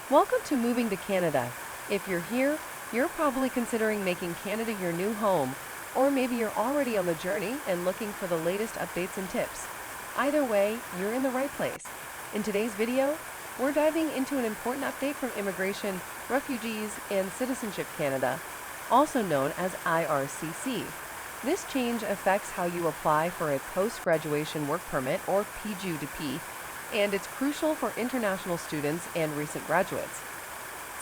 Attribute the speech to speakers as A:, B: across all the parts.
A: Welcome to Moving to Canada. If you're here, you're probably considering making Canada your new home, or maybe you're already on the journey and looking for the latest updates and tips. Either way, you're in the right place. In today's video, we're diving into an important update from Immigration, Refugees, and Citizenship Canada, also known as IRCC. This change affects how you apply for a post-graduation work permit, or PGWP, and it's crucial for international students and recent graduates.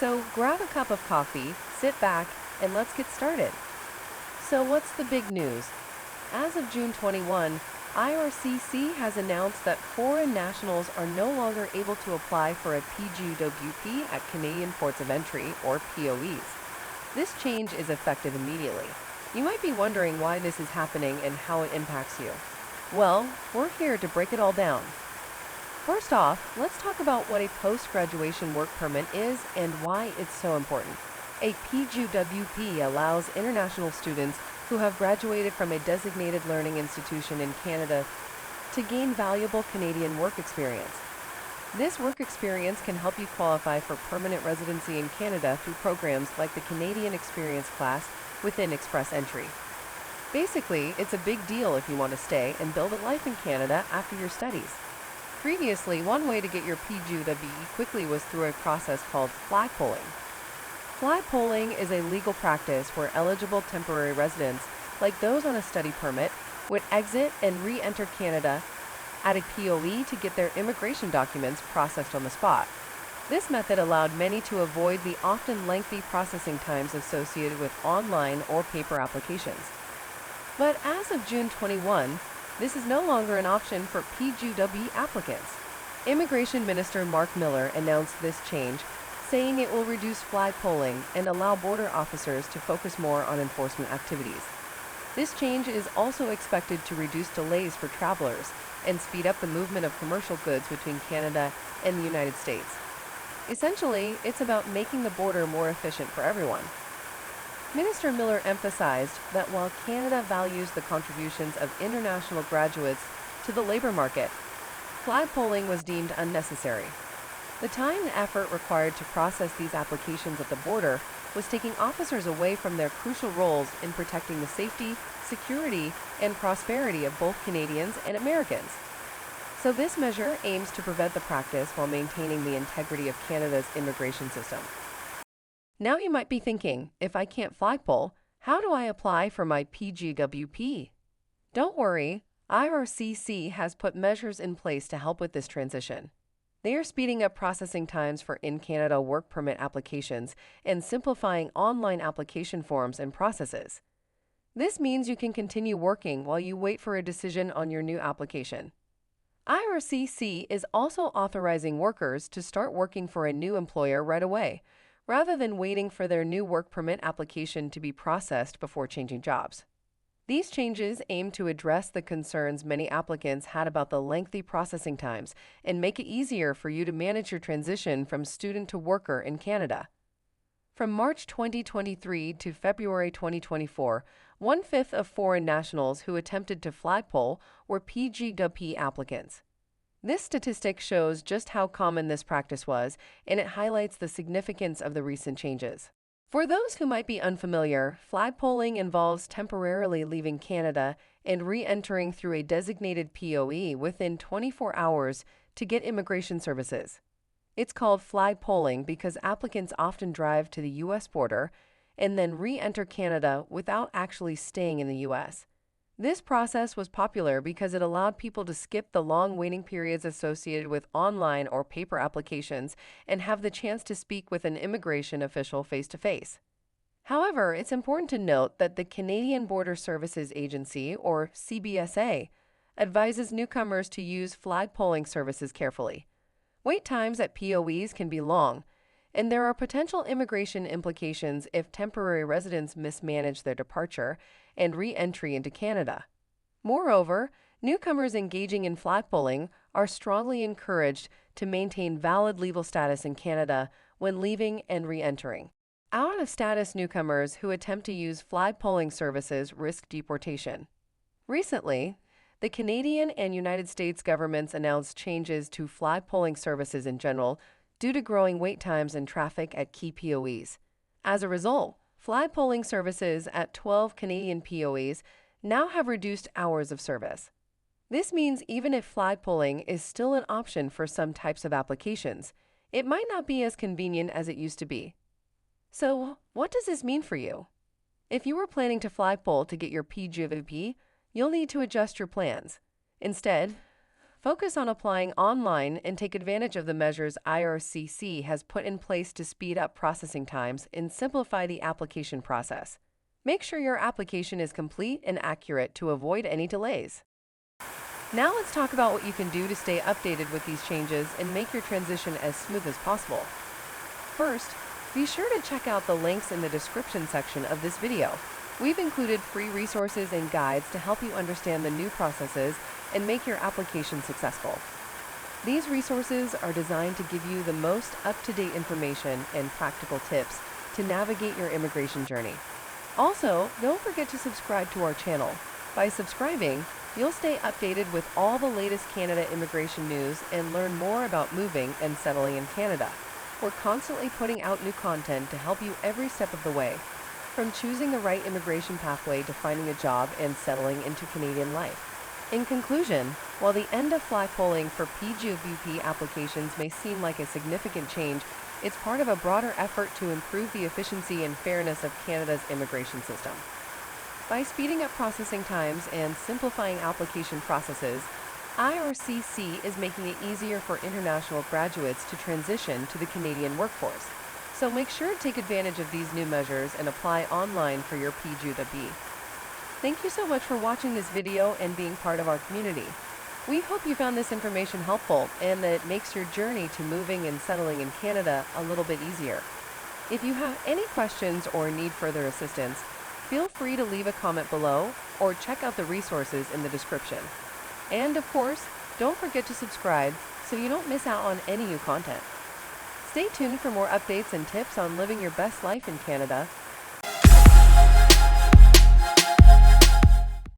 A: So grab a cup of coffee, sit back, and let's get started. So what's the big news? As of June 21, IRCC has announced that foreign nationals are no longer able to apply for a PGWP at Canadian ports of entry, or POEs. This change is effective immediately. You might be wondering why this is happening and how it impacts you. Well, we're here to break it all down. First off, let's talk about what a post-graduation work permit is and why it's so important. A PGWP allows international students who have graduated from a designated learning institution in Canada to gain valuable Canadian work experience. This work experience can help you qualify for permanent residency in Canada through programs like the Canadian Experience class within Express Entry. Basically, it's a big deal if you want to stay and build a life in Canada after your studies. Previously, one way to get your PGWP quickly was through a process called flagpoling. Flagpoling is a legal practice where eligible temporary residents, like those on a study permit, would exit and re-enter Canada at a POE to get their immigration documents processed on the spot. This method allowed many to avoid the often lengthy processing times associated with online or paper applications. But as of June 21, this is no longer an option for PGWP applicants. Immigration Minister Mark Miller announced this change, saying it will reduce flagpoling and allow border officers to focus more on enforcement activities. This change is also expected to reduce delays for travelers and speed up the movement of commercial goods between Canada and the United States. Essentially, it's about making the border more efficient for everyone. Minister Miller emphasized that while Canada values the contributions of international graduates to the labor market, flagpoling was deemed unnecessary. The time and effort required to process these applications at the border was taking officers away from their crucial roles in protecting the safety, security, and prosperity of both Canadians and Americans. So this measure aims to prevent the practice while maintaining the integrity of Canada's immigration system. Now you might be thinking, if I can't flagpole, how do I apply for my PGWP? Don't worry, IRCC has put measures in place to help with this transition. They are speeding up processing times for in-Canada work permit applications and simplifying online application forms and processes. This means you can continue working while you wait for a decision on your new application. IRCC is also authorizing workers to start working for a new employer right away, rather than waiting for their new work permit application to be processed before changing jobs. These changes aim to address the concerns many applicants had about the lengthy processing times and make it easier for you to manage your transition from student to worker in Canada. From March 2023 to February 2024, 1/5 of foreign nationals who attempted to flagpole were PGWP applicants. This statistic shows just how common this practice was, and it highlights the significance of the recent changes. For those who might be unfamiliar, flagpoling involves temporarily leaving Canada and re-entering through a designated POE within 24 hours to get immigration services. It's called flagpoling because applicants often drive to the U.S. border and then re-enter Canada without actually staying in the U.S. This process was popular because it allowed people to skip the long waiting periods associated with online or paper applications and have the chance to speak with an immigration official face-to-face. However, it's important to note that the Canadian Border Services Agency, or CBSA, advises newcomers to use flagpoling services carefully. Wait times at POEs can be long, and there are potential immigration implications if temporary residents mismanage their departure and re-entry into Canada. Moreover, newcomers engaging in flagpoling are strongly encouraged to maintain valid legal status in Canada when leaving and re-entering. Out-of-status newcomers who attempt to use flagpoling services risk deportation. Recently, the Canadian and United States governments announced changes to flagpoling services in general due to growing wait times and traffic at key POEs. As a result, flagpoling services at 12 Canadian POEs now have reduced hours of service. This means even if flagpoling is still an option for some types of applications, it might not be as convenient as it used to be. So, what does this mean for you? If you were planning to flagpole to get your PGWP, you'll need to adjust your plans. Instead, focus on applying online and take advantage of the measures IRCC has put in place to speed up processing times and simplify the application process. Make sure your application is complete and accurate to avoid any delays. Now let's talk about what you can do to stay updated with these changes and make your transition as smooth as possible. First, be sure to check out the links in the description section of this video. We've included free resources and guides to help you understand the new processes and make your application successful. These resources are designed to give you the most up-to-date information and practical tips to navigate your immigration journey. Also, don't forget to subscribe to our channel. By subscribing, you'll stay updated with all the latest Canada immigration news and learn more about moving and settling in Canada. We're constantly putting out new content to help you every step of the way, from choosing the right immigration pathway to finding a job and settling into Canadian life. In conclusion, while the end of flagpoling for PGWP applications may seem like a significant change, it's part of a broader effort to improve the efficiency and fairness of Canada's immigration system. By speeding up processing times and simplifying application processes, IRCC is making it easier for international graduates to transition to the Canadian workforce. So make sure to take advantage of these new measures and apply online for your PGWP. Thank you so much for watching this video and being part of our community. We hope you found this information helpful and that it makes your journey to moving and settling in Canada a little bit easier. If you have any questions or need further assistance, feel free to leave a comment below or check out the resources in the description. And of course, don't forget to subscribe so you don't miss out on any new content. Stay tuned for more updates and tips on living your best life in Canada